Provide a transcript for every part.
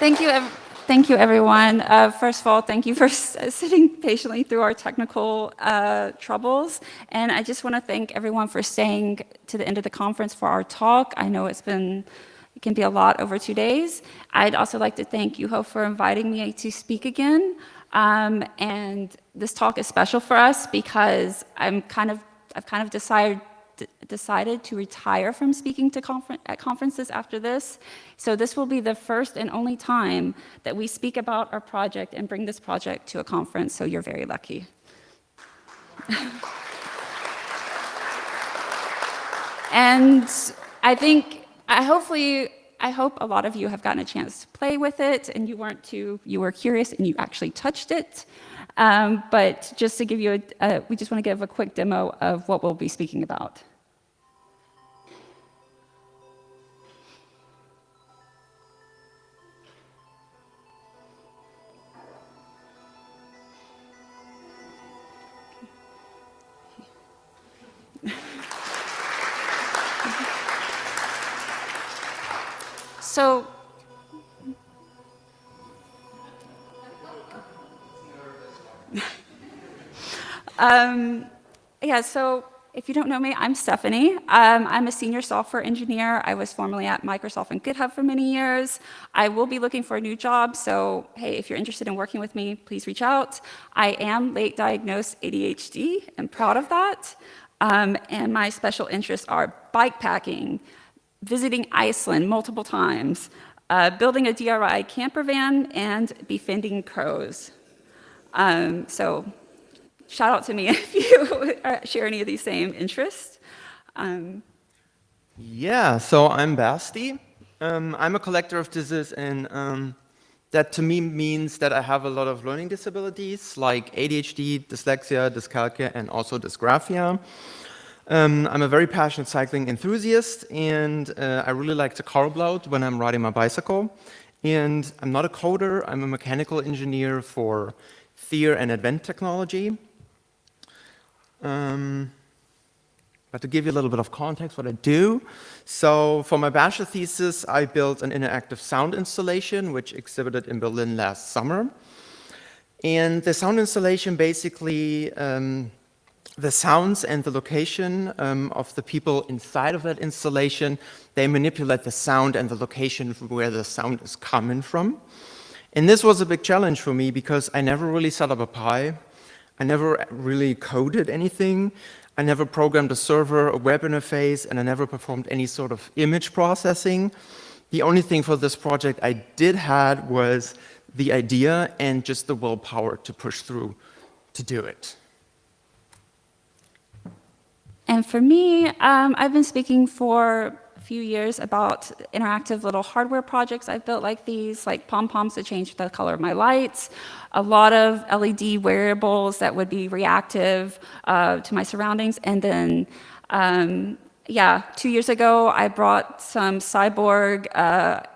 Thank you, everyone. First of all, thank you for sitting patiently through our technical troubles. And I just want to thank everyone for staying to the end of the conference for our talk. I know it can be a lot over 2 days. I'd also like to thank Yuho for inviting me to speak again. And this talk is special for us because I've kind of decided to retire from speaking at conferences after this. So this will be the first and only time that we speak about our project and bring this project to a conference, so you're very lucky. And I hope a lot of you have gotten a chance to play with it and you were curious and you actually touched it. But just to give you we just want to give a quick demo of what we'll be speaking about. So, so if you don't know me, I'm Stephanie. I'm a senior software engineer. I was formerly at Microsoft and GitHub for many years. I will be looking for a new job, so hey, if you're interested in working with me, please reach out. I am late diagnosed ADHD and proud of that. And my special interests are bike packing, visiting Iceland multiple times, building a DRI camper van, and befriending crows. So shout out to me if you share any of these same interests. Yeah, so I'm Basti. I'm a collector of diseases, and that to me means that I have a lot of learning disabilities like ADHD, dyslexia, dyscalculia, and also dysgraphia. I'm a very passionate cycling enthusiast, and I really like to carb load when I'm riding my bicycle. And I'm not a coder, I'm a mechanical engineer for Fear and Advent technology. But to give you a little bit of context what I do, so for my bachelor thesis, I built an interactive sound installation which exhibited in Berlin last summer. And the sound installation basically the sounds and the location of the people inside of that installation, they manipulate the sound and the location from where the sound is coming from. And this was a big challenge for me because I never really set up a Pi. I never really coded anything. I never programmed a server, a web interface, and I never performed any sort of image processing. The only thing for this project I did have was the idea and just the willpower to push through to do it. And for me, I've been speaking for a few years about interactive little hardware projects I've built like these, like pom-poms to change the color of my lights, a lot of LED wearables that would be reactive to my surroundings, and then 2 years ago, I brought some cyborg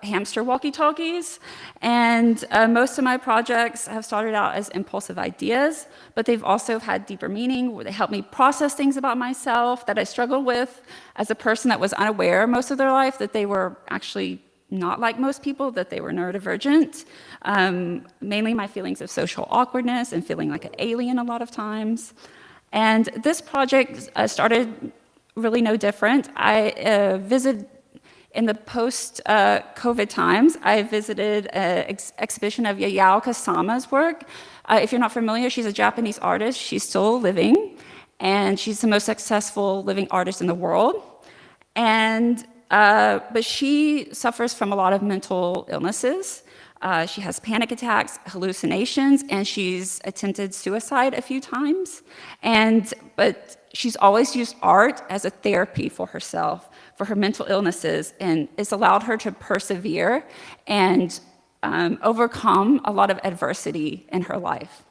hamster walkie-talkies, and most of my projects have started out as impulsive ideas, but they've also had deeper meaning, where they help me process things about myself that I struggled with as a person that was unaware most of their life that they were actually not like most people, that they were neurodivergent, mainly my feelings of social awkwardness and feeling like an alien a lot of times. And this project started really no different. I visited, in the post-COVID times, I visited an exhibition of Yayoi Kusama's work. If you're not familiar, she's a Japanese artist. She's still living, and she's the most successful living artist in the world. And but she suffers from a lot of mental illnesses. She has panic attacks, hallucinations, and she's attempted suicide a few times. But she's always used art as a therapy for herself, for her mental illnesses, and it's allowed her to persevere and overcome a lot of adversity in her life.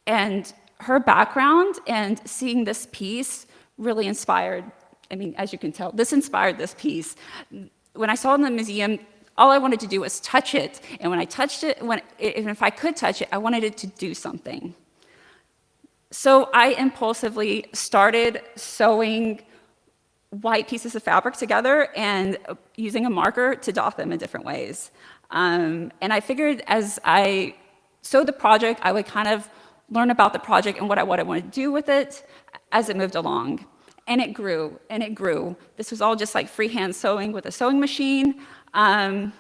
And her background and seeing this piece really inspired, as you can tell, this inspired this piece. When I saw it in the museum, all I wanted to do was touch it, and when I touched it, if I could touch it, I wanted it to do something. So I impulsively started sewing white pieces of fabric together and using a marker to dot them in different ways. And I figured as I sewed the project, I would kind of learn about the project and what I wanted to do with it as it moved along. And it grew, and it grew. This was all just like freehand sewing with a sewing machine. And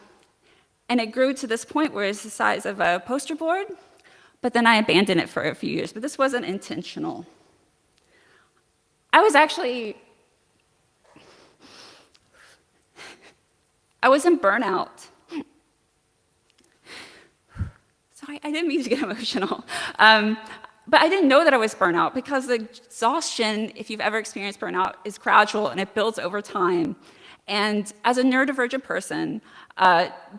it grew to this point where it's the size of a poster board, but then I abandoned it for a few years, but this wasn't intentional. I was in burnout. Sorry, I didn't mean to get emotional. But I didn't know that I was burnout because the exhaustion, if you've ever experienced burnout, is gradual and it builds over time. And as a neurodivergent person,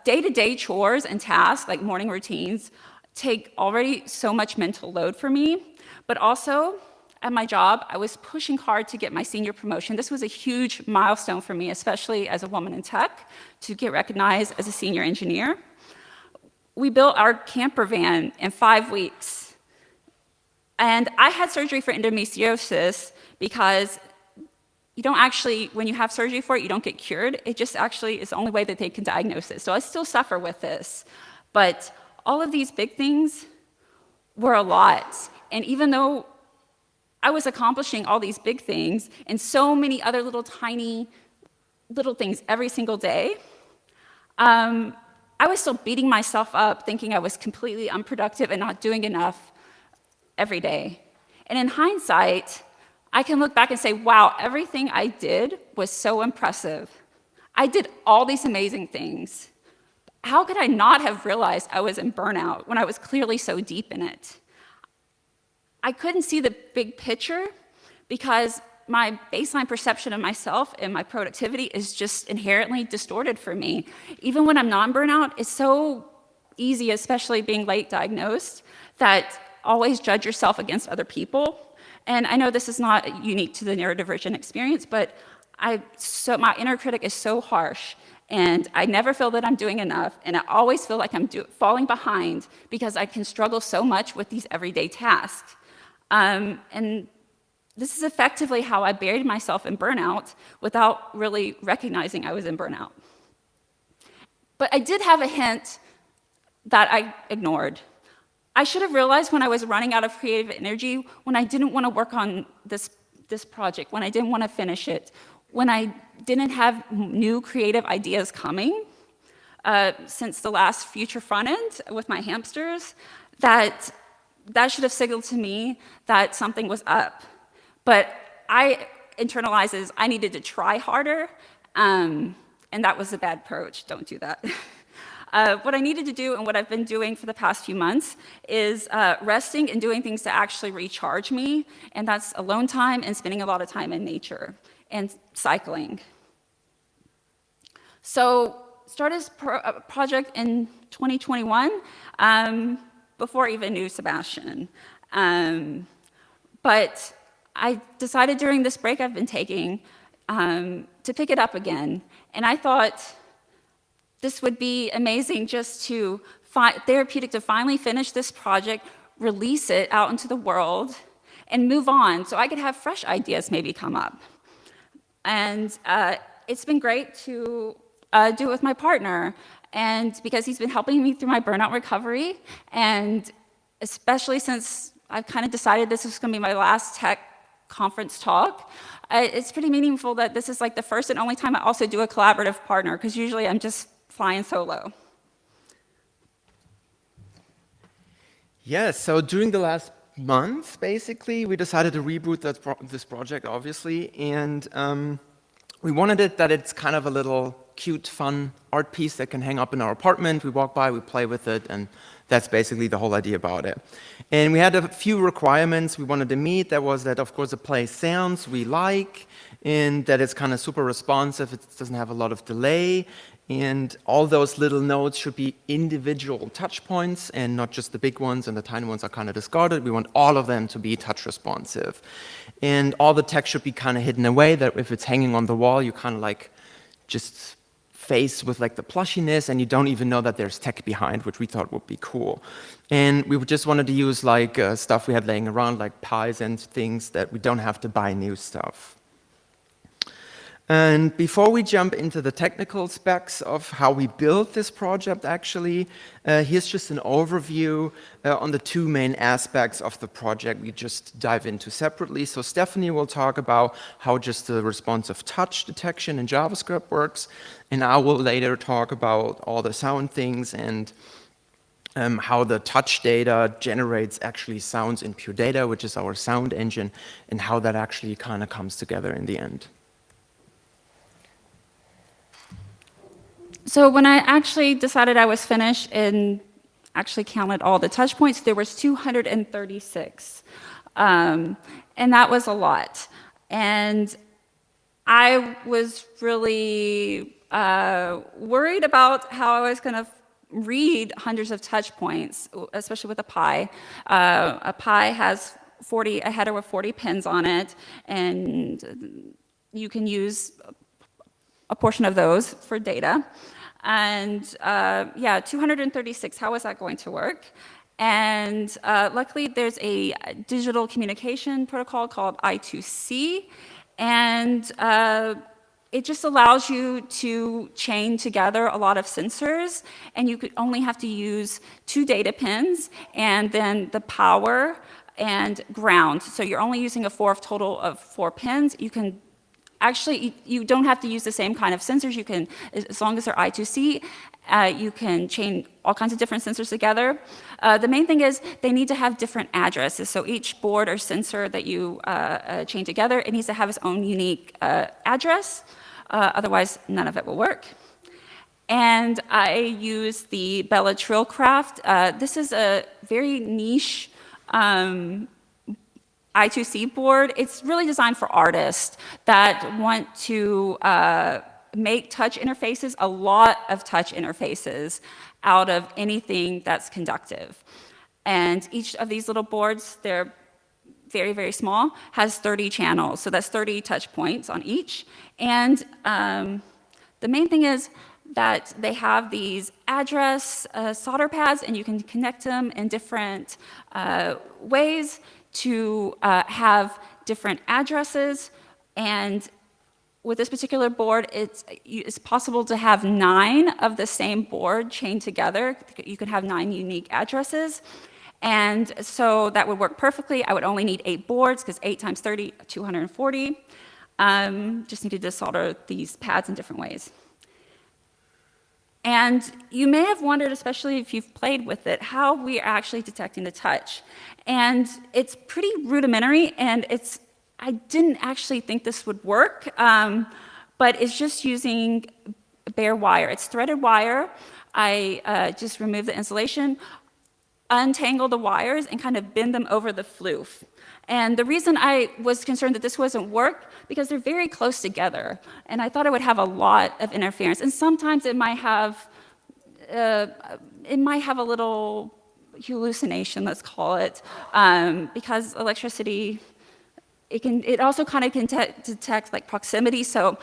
day-to-day chores and tasks, like morning routines, take already so much mental load for me. But also, at my job, I was pushing hard to get my senior promotion. This was a huge milestone for me, especially as a woman in tech, to get recognized as a senior engineer. We built our camper van in 5 weeks. And I had surgery for endometriosis because you don't actually, when you have surgery for it, you don't get cured. It just actually is the only way that they can diagnose it. So I still suffer with this. But all of these big things were a lot. And even though I was accomplishing all these big things and so many other little tiny little things every single day, I was still beating myself up, thinking I was completely unproductive and not doing enough every day. And in hindsight, I can look back and say, wow, everything I did was so impressive. I did all these amazing things. How could I not have realized I was in burnout when I was clearly so deep in it? I couldn't see the big picture because my baseline perception of myself and my productivity is just inherently distorted for me. Even when I'm non-burnout, it's so easy, especially being late diagnosed, that always judge yourself against other people. And I know this is not unique to the neurodivergent experience, but my inner critic is so harsh, and I never feel that I'm doing enough, and I always feel like I'm falling behind because I can struggle so much with these everyday tasks. And this is effectively how I buried myself in burnout without really recognizing I was in burnout. But I did have a hint that I ignored. I should have realized when I was running out of creative energy, when I didn't want to work on this project, when I didn't want to finish it, when I didn't have new creative ideas coming, since the last future front end with my hamsters, that should have signaled to me that something was up. But I internalized as I needed to try harder, and that was a bad approach. Don't do that. What I needed to do and what I've been doing for the past few months is resting and doing things to actually recharge me, and that's alone time and spending a lot of time in nature and cycling. So started this project in 2021 before I even knew Sebastian. But I decided during this break I've been taking to pick it up again, and I thought this would be amazing just to therapeutic to finally finish this project, release it out into the world, and move on so I could have fresh ideas maybe come up. And it's been great to do it with my partner, and because he's been helping me through my burnout recovery, and especially since I've kind of decided this is going to be my last tech conference talk, it's pretty meaningful that this is like the first and only time I also do a collaborative partner, because usually I'm just flying solo. Yes, so during the last month, basically, we decided to reboot this project, obviously, and we wanted it that it's kind of a little cute, fun art piece that can hang up in our apartment. We walk by, we play with it, and that's basically the whole idea about it. And we had a few requirements we wanted to meet. That was that, of course, it plays sounds we like, and that it's kind of super responsive, it doesn't have a lot of delay, and all those little notes should be individual touch points and not just the big ones, and the tiny ones are kind of discarded. We want all of them to be touch responsive. And all the text should be kind of hidden away, that if it's hanging on the wall, you kind of like just face with like the plushiness, and you don't even know that there's tech behind, which we thought would be cool. And we just wanted to use like stuff we had laying around, like pies and things, that we don't have to buy new stuff. And before we jump into the technical specs of how we built this project, actually, here's just an overview on the two main aspects of the project we just dive into separately. So Stephanie will talk about how just the responsive touch detection in JavaScript works, and I will later talk about all the sound things and how the touch data generates actually sounds in Pure Data, which is our sound engine, and how that actually kind of comes together in the end. So when I actually decided I was finished and actually counted all the touch points, there was 236. And that was a lot. And I was really worried about how I was going to read hundreds of touch points, especially with a Pi. A Pi has a header with 40 pins on it, and you can use a portion of those for data. And yeah, 236, how is that going to work? And luckily, there's a digital communication protocol called I2C, and it just allows you to chain together a lot of sensors, and you could only have to use 2 data pins, and then the power and ground. So you're only using a total of 4 pins. You can actually, you don't have to use the same kind of sensors. You can, as long as they're I2C, you can chain all kinds of different sensors together. The main thing is they need to have different addresses. So each board or sensor that you chain together, it needs to have its own unique address. Otherwise, none of it will work. And I use the Bella Trillcraft. This is a very niche I2C board. It's really designed for artists that want to make touch interfaces, a lot of touch interfaces, out of anything that's conductive. And each of these little boards, they're very, very small, has 30 channels. So that's 30 touch points on each. And the main thing is that they have these address solder pads, and you can connect them in different ways to have different addresses. And with this particular board, it's possible to have 9 of the same board chained together. You could have 9 unique addresses. And so that would work perfectly. I would only need 8 boards, because 8 times 30, 240. Just needed to solder these pads in different ways. And you may have wondered, especially if you've played with it, how we are actually detecting the touch. And it's pretty rudimentary, and I didn't actually think this would work, but it's just using bare wire. It's threaded wire. I just remove the insulation, untangle the wires, and kind of bend them over the floof. And the reason I was concerned that this wasn't work, because they're very close together, and I thought it would have a lot of interference. And sometimes it might have a little hallucination, let's call it, because electricity, it also kind of can detect like proximity. So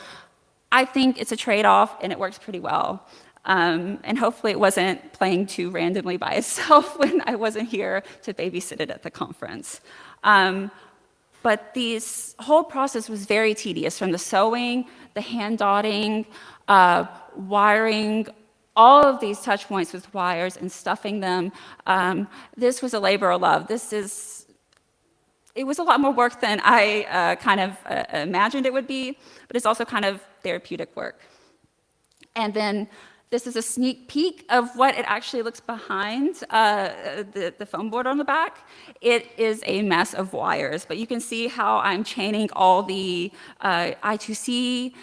I think it's a trade-off, and it works pretty well. And hopefully it wasn't playing too randomly by itself when I wasn't here to babysit it at the conference. But this whole process was very tedious, from the sewing, the hand dotting, wiring all of these touch points with wires and stuffing them. This was a labor of love. It was a lot more work than I kind of imagined it would be, but it's also kind of therapeutic work. And then this is a sneak peek of what it actually looks behind the foam board on the back. It is a mess of wires, but you can see how I'm chaining all the I2C,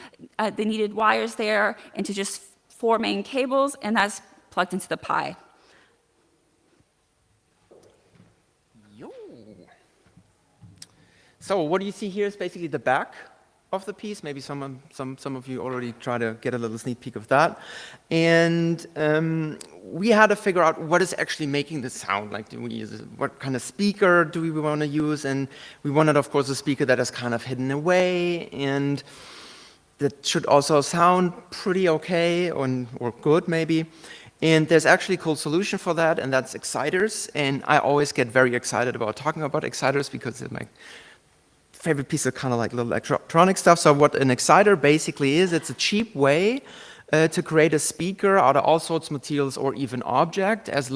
the needed wires there, into just 4 main cables, and that's plugged into the Pi. So what you see here is basically the back of the piece. Maybe some of you already try to get a little sneak peek of that. And we had to figure out what is actually making the sound. Like, what kind of speaker do we want to use? And we wanted, of course, a speaker that is kind of hidden away, and that should also sound pretty okay or good, maybe. And there's actually a cool solution for that, and that's exciters. And I always get very excited about talking about exciters, because they're my favorite piece of kind of like little electronic stuff. So what an exciter basically is, it's a cheap way to create a speaker out of all sorts of materials or even objects, as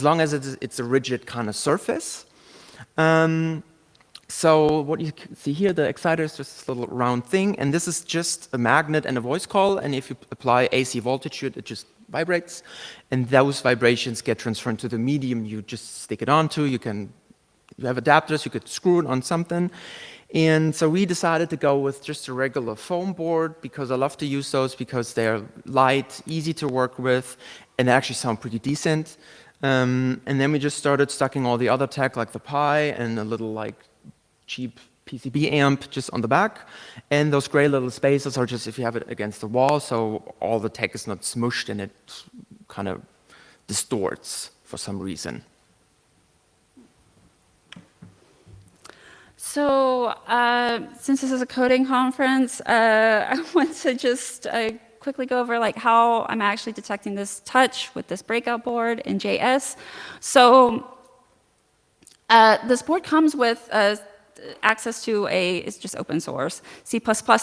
long as it's a rigid kind of surface. So what you can see here, the exciter is just this little round thing, and this is just a magnet and a voice call, and if you apply AC voltage to it, it just vibrates, and those vibrations get transferred to the medium you just stick it onto. You have adapters, you could screw it on something. And so we decided to go with just a regular foam board because I love to use those because they're light, easy to work with, and they actually sound pretty decent. And then we just started stacking all the other tech like the Pi and a little like cheap PCB amp just on the back. And those gray little spaces are just if you have it against the wall, so all the tech is not smushed and it kind of distorts for some reason. So since this is a coding conference, I want to just quickly go over like how I'm actually detecting this touch with this breakout board in JS. So this board comes with access to it's just open source, C++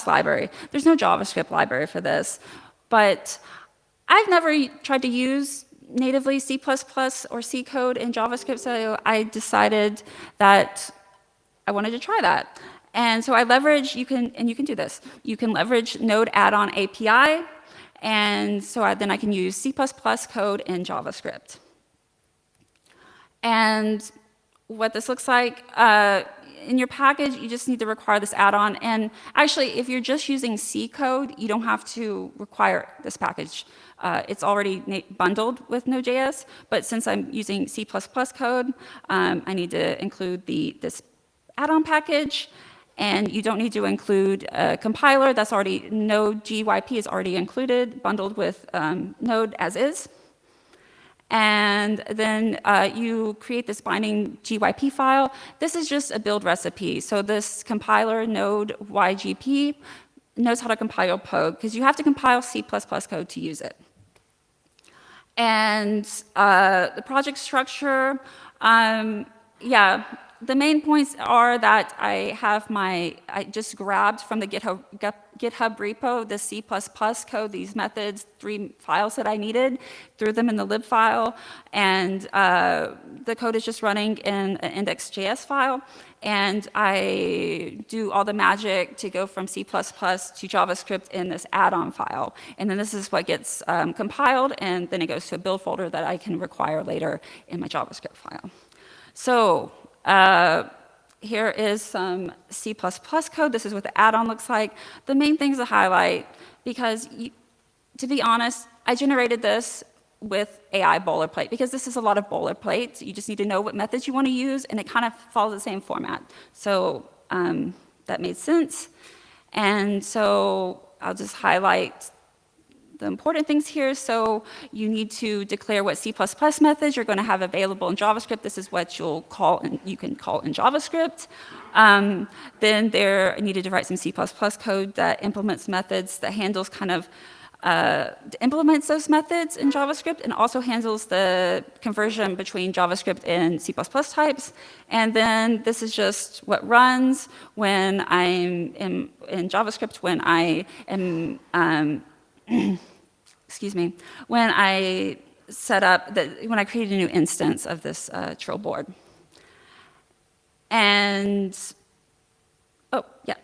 library. There's no JavaScript library for this, but I've never tried to use natively C++ or C code in JavaScript, so I decided that I wanted to try that. And so I leverage, you can do this. You can leverage Node add-on API, and so then I can use C++ code in JavaScript. And what this looks like, in your package, you just need to require this add-on. And actually, if you're just using C code, you don't have to require this package. It's already bundled with Node.js, but since I'm using C++ code, I need to include this add-on package, and you don't need to include a compiler. That's already, Node GYP is already included, bundled with Node as is. And then you create this binding GYP file. This is just a build recipe. So this compiler, Node YGP, knows how to compile Pogue, because you have to compile C++ code to use it. And the project structure, yeah, the main points are that I just grabbed from the GitHub repo the C++ code, these methods, 3 files that I needed, threw them in the lib file, and the code is just running in an index.js file, and I do all the magic to go from C++ to JavaScript in this add-on file. And then this is what gets compiled, and then it goes to a build folder that I can require later in my JavaScript file. So here is some C++ code. This is what the add-on looks like. The main things to highlight, because to be honest, I generated this with AI boilerplate, because this is a lot of boilerplate. You just need to know what methods you want to use, and it kind of follows the same format. So that made sense. And so I'll just highlight the important things here. So you need to declare what C++ methods you're going to have available in JavaScript. This is what you can call in JavaScript. Then I needed to write some C++ code that implements methods, that handles kind of implements those methods in JavaScript, and also handles the conversion between JavaScript and C++ types. And then this is just what runs when I'm in JavaScript, when I am excuse me, when I when I created a new instance of this Trill board. And, oh, yeah.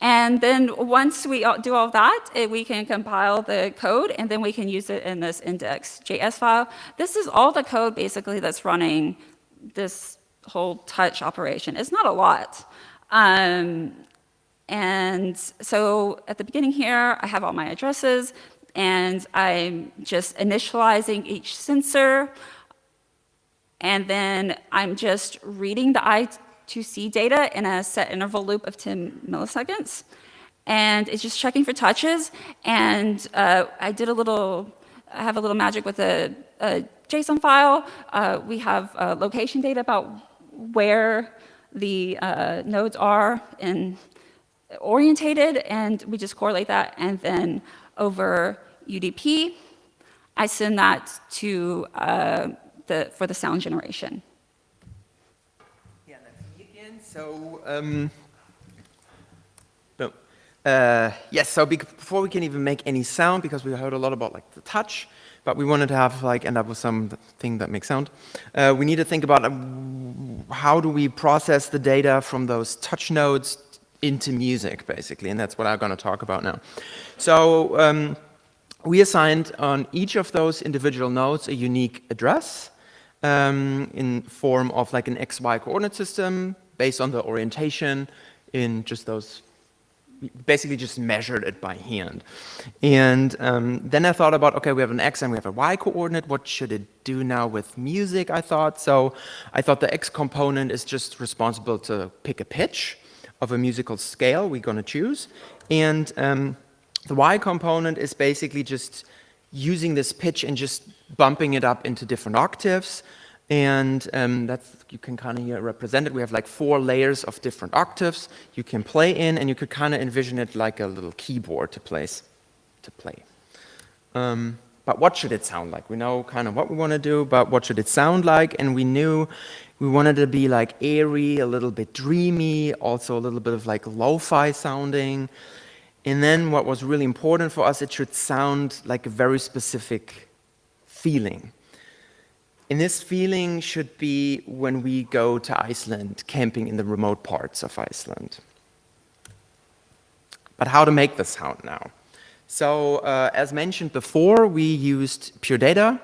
And then once we do all of that, we can compile the code, and then we can use it in this index.js file. This is all the code, basically, that's running this whole touch operation. It's not a lot. And so at the beginning here, I have all my addresses, and I'm just initializing each sensor, and then I'm just reading the I2C data in a set interval loop of 10 milliseconds, and it's just checking for touches. And I have a little magic with a JSON file. We have location data about where the nodes are orientated, and we just correlate that, and then over UDP, I send that to for the sound generation. Yeah, that's me again. so no. Yes, so before we can even make any sound, because we heard a lot about like the touch, but we wanted to have like end up with something that makes sound. We need to think about how do we process the data from those touch nodes into music, basically, and that's what I'm going to talk about now. So we assigned on each of those individual nodes a unique address in form of like an XY coordinate system based on the orientation in just those. Basically just measured it by hand. And then I thought about, okay, we have an X and we have a Y coordinate. What should it do now with music, I thought? So I thought the X component is just responsible to pick a pitch of a musical scale we're going to choose. And the Y component is basically just using this pitch and just bumping it up into different octaves. And that's, you can kind of here represent it. We have like 4 layers of different octaves you can play in, and you could kind of envision it like a little keyboard to play. But what should it sound like? We know kind of what we want to do, but what should it sound like? And we knew we wanted it to be like airy, a little bit dreamy, also a little bit of like lo-fi sounding. And then what was really important for us, it should sound like a very specific feeling. And this feeling should be when we go to Iceland, camping in the remote parts of Iceland. But how to make the sound now? So as mentioned before, we used Pure Data.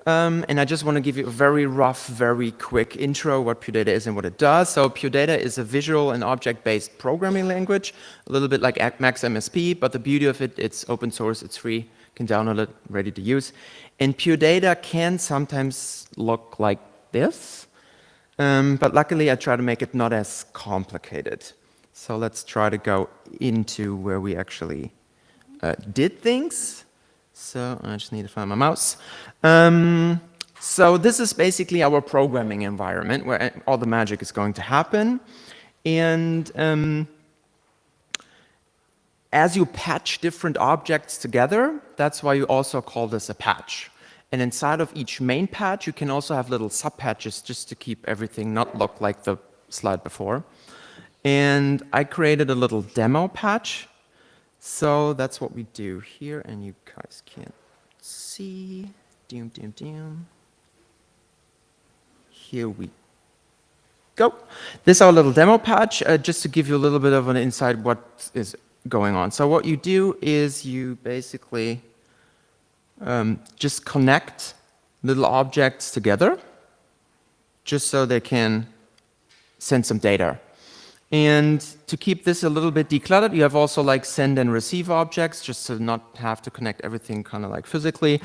And I just want to give you a very rough, very quick intro what Pure Data is and what it does. So Pure Data is a visual and object-based programming language, a little bit like Max MSP, but the beauty of it, it's open source, it's free, you can download it, ready to use. And Pure Data can sometimes look like this, but luckily I try to make it not as complicated. So let's try to go into where we actually did things. So I just need to find my mouse. So this is basically our programming environment where all the magic is going to happen. And as you patch different objects together, that's why you also call this a patch. And inside of each main patch, you can also have little sub-patches just to keep everything not look like the slide before. And I created a little demo patch. So that's what we do here, and you guys can't see. Doom, doom, doom. Here we go. This is our little demo patch, just to give you a little bit of an insight what is going on. So what you do is you basically just connect little objects together, just so they can send some data. And to keep this a little bit decluttered, you have also like send and receive objects, just to not have to connect everything kind of like physically.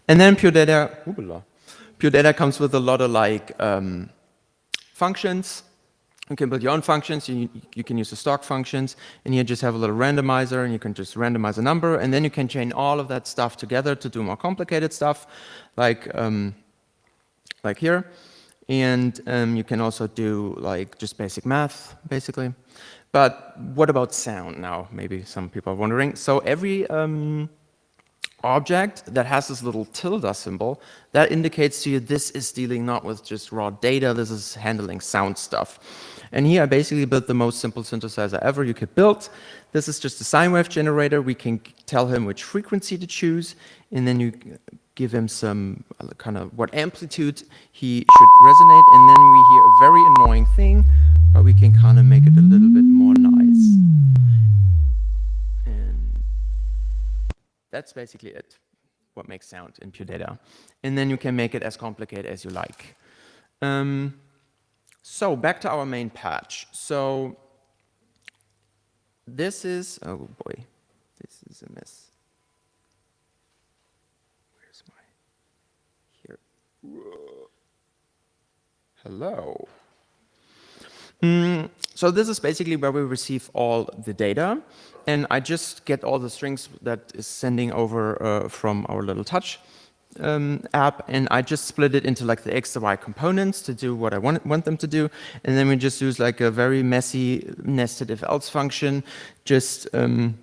And then Pure Data comes with a lot of like functions. You can build your own functions. You can use the stock functions, and you just have a little randomizer, and you can just randomize a number, and then you can chain all of that stuff together to do more complicated stuff, like here. And you can also do like just basic math, basically. But what about sound now? Maybe some people are wondering. So every object that has this little tilde symbol, that indicates to you this is dealing not with just raw data, this is handling sound stuff. And here I basically built the most simple synthesizer ever you could build. This is just a sine wave generator. We can tell him which frequency to choose, and then you give him some kind of what amplitude he should resonate, and then we hear a very annoying thing, but we can kind of make it a little bit more nice. And that's basically it, what makes sound in Pure Data. And then you can make it as complicated as you like. So back to our main patch. So this is, oh boy, this is a mess. Where's my, here. Whoa. Hello. So this is basically where we receive all the data, and I just get all the strings that is sending over from our little touch app, and I just split it into like the X and Y components to do what I want them to do, and then we just use like a very messy nested if else function just to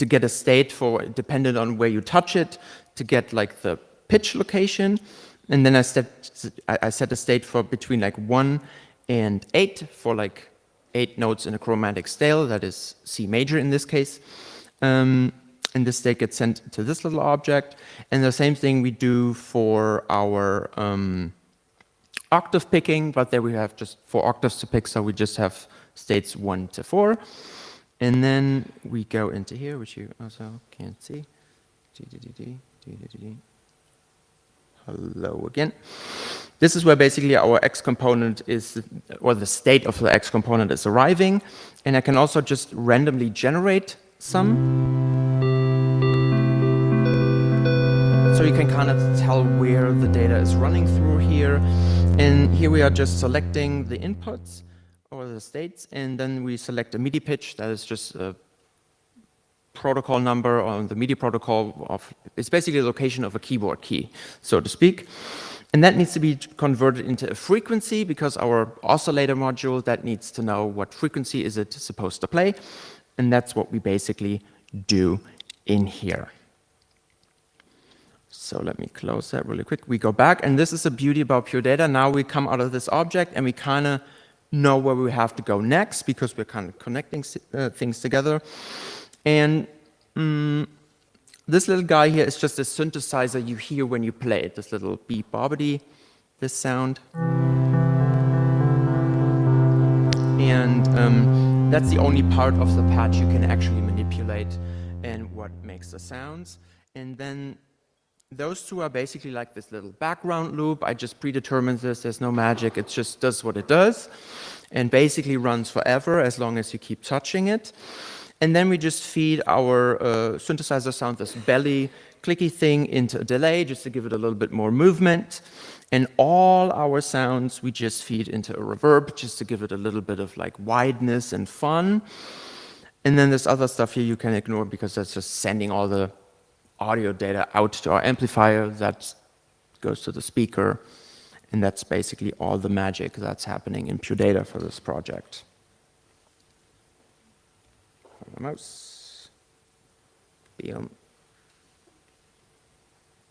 get a state for, dependent on where you touch it, to get like the pitch location, and then I set a state for between like 1 and 8 for like 8 notes in a chromatic scale, that is C major in this case. And this state gets sent to this little object. And the same thing we do for our octave picking, but there we have just 4 octaves to pick, so we just have states 1 to 4. And then we go into here, which you also can't see. Hello again. This is where basically our X component is, or the state of the X component is arriving. And I can also just randomly generate some. So you can kind of tell where the data is running through here. And here we are just selecting the inputs or the states, and then we select a MIDI pitch. That is just a protocol number on the MIDI protocol of, it's basically the location of a keyboard key, so to speak. And that needs to be converted into a frequency because our oscillator module, that needs to know what frequency is it supposed to play. And that's what we basically do in here. So let me close that really quick. We go back, and this is the beauty about Pure Data. Now we come out of this object, and we kind of know where we have to go next because we're kind of connecting things together. And this little guy here is just a synthesizer you hear when you play it, this little beep bobbity, this sound. And that's the only part of the patch you can actually manipulate and what makes the sounds. And then those two are basically like this little background loop. I just predetermined this, there's no magic, it just does what it does and basically runs forever as long as you keep touching it. And then we just feed our synthesizer sound, this belly clicky thing, into a delay just to give it a little bit more movement. And all our sounds we just feed into a reverb just to give it a little bit of like wideness and fun. And then this other stuff here you can ignore because that's just sending all the audio data out to our amplifier, that goes to the speaker, and that's basically all the magic that's happening in Pure Data for this project. The mouse. Bam.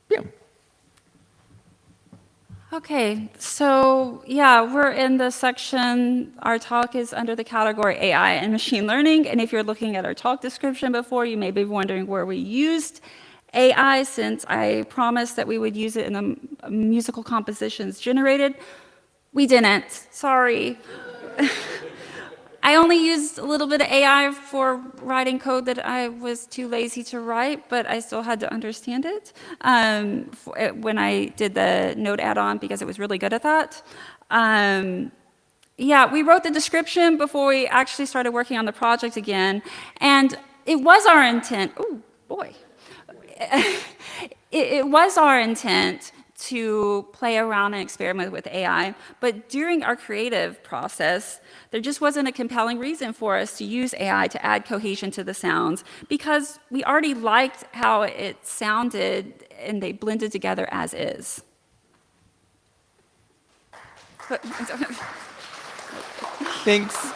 Bam. Okay, so yeah, we're in the section, our talk is under the category AI and machine learning, and if you're looking at our talk description before, you may be wondering where we used AI, since I promised that we would use it in the musical compositions generated. We didn't, sorry. I only used a little bit of AI for writing code that I was too lazy to write, but I still had to understand it when I did the Node add-on because it was really good at that. Yeah, we wrote the description before we actually started working on the project again, and it was our intent, oh boy. It was our intent to play around and experiment with AI, but during our creative process, there just wasn't a compelling reason for us to use AI to add cohesion to the sounds because we already liked how it sounded and they blended together as is. Thanks.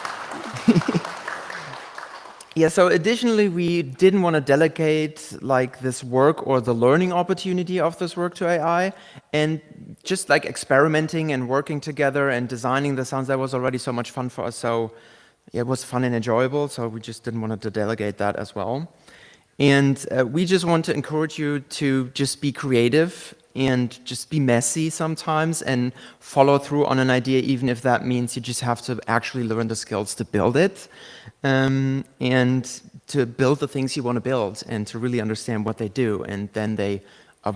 Yeah, so additionally, we didn't want to delegate like this work or the learning opportunity of this work to AI, and just like experimenting and working together and designing the sounds, that was already so much fun for us. So yeah, it was fun and enjoyable, so we just didn't want to delegate that as well. And we just want to encourage you to just be creative and just be messy sometimes and follow through on an idea, even if that means you just have to actually learn the skills to build it, and to build the things you want to build and to really understand what they do. And then they are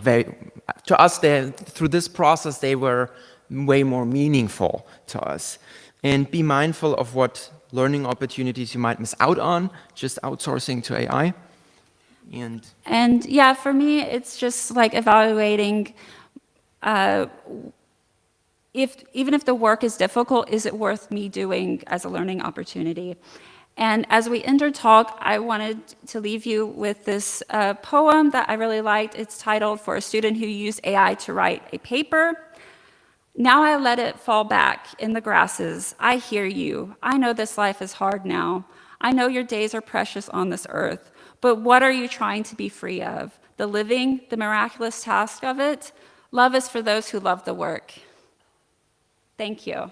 to us, through this process, they were way more meaningful to us. And be mindful of what learning opportunities you might miss out on, just outsourcing to AI. And yeah, for me, it's just like evaluating even if the work is difficult, is it worth me doing as a learning opportunity? And as we end our talk, I wanted to leave you with this poem that I really liked. It's titled "For a Student Who Used AI to Write a Paper." Now I let it fall back in the grasses. I hear you. I know this life is hard now. I know your days are precious on this earth. But what are you trying to be free of? The living, the miraculous task of it? Love is for those who love the work. Thank you.